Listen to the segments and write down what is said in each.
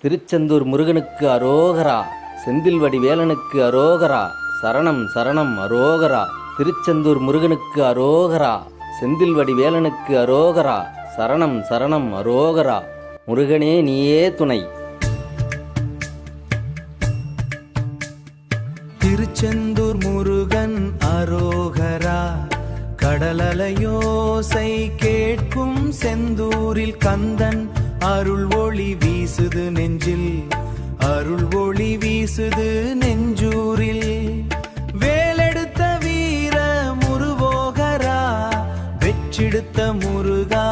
திருச்செந்தூர் முருகனுக்கு அரோகரா, செந்தில்வடி வேலனுக்கு அரோகரா, சரணம் சரணம் அரோகரா. திருச்செந்தூர் முருகனுக்கு அரோகரா, செந்தில்வடி வேலனுக்கு அரோகரா, சரணம் சரணம் அரோகரா. முருகனே நீயே துணை. திருச்செந்தூர் முருகன் அரோகரா, கடலலையோசை கேட்கும் செந்தூரில் கந்தன் அருள் ஒளி வீசுது நெஞ்சில், அருள் ஒளி வீசுது நெஞ்சூரில். வேலெடுத்த வீர முருகோகரா, வெற்றிடுத்த முருகா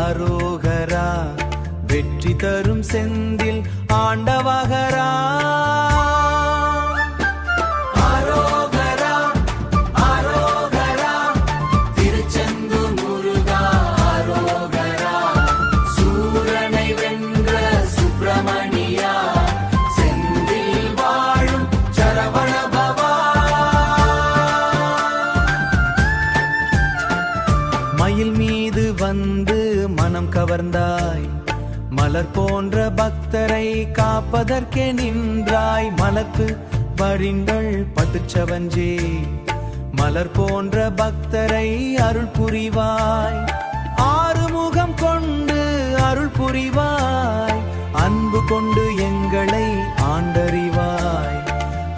அரோகரா, வெற்றி தரும் செந்தில் ஆண்டவகரா. மயில் மீது வந்து மனம் கவர்ந்தாய், மலர் போன்ற பக்தரை காப்பதற்கே நின்றாய். மலர்த்து வரிங்கள் பட்டுச்சவஞ்சே, மலர் போன்ற பக்தரை அருள் புரிவாய். ஆறுமுகம் கொண்டு அருள் புரிவாய், அன்பு கொண்டு எங்களை ஆண்டறிவாய்,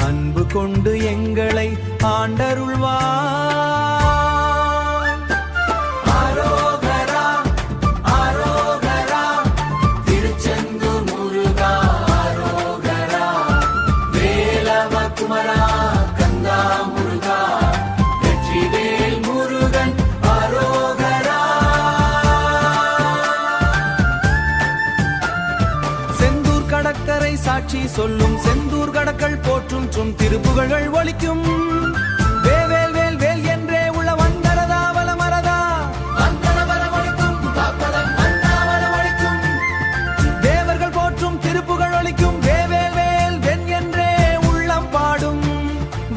அன்பு கொண்டு எங்களை ஆண்டருள்வாய். கடற்கரை சாட்சி சொல்லும் செந்தூர் கடற்கள் போற்றும் திருப்புகழ்கள் ஒலிக்கும். வேவேல் வேல் வேல் என்றே உள்ள வந்தரதா வலமரதா, தேவர்கள் போற்றும் திருப்புகழ் ஒலிக்கும். வேவேல் வேல் வெண் என்றே உள்ளம் பாடும்.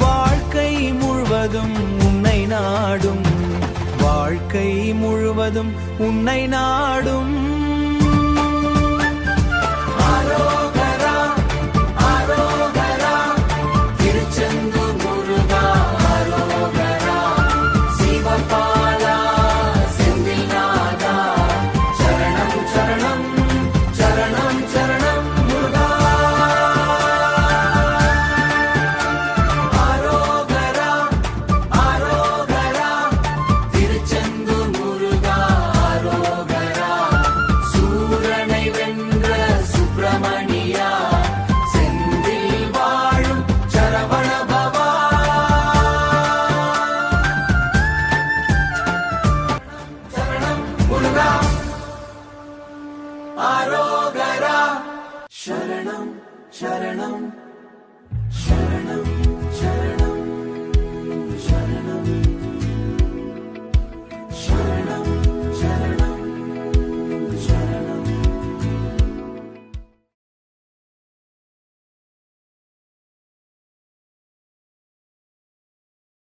வாழ்க்கை முழுவதும் உன்னை நாடும், வாழ்க்கை முழுவதும் உன்னை நாடும்.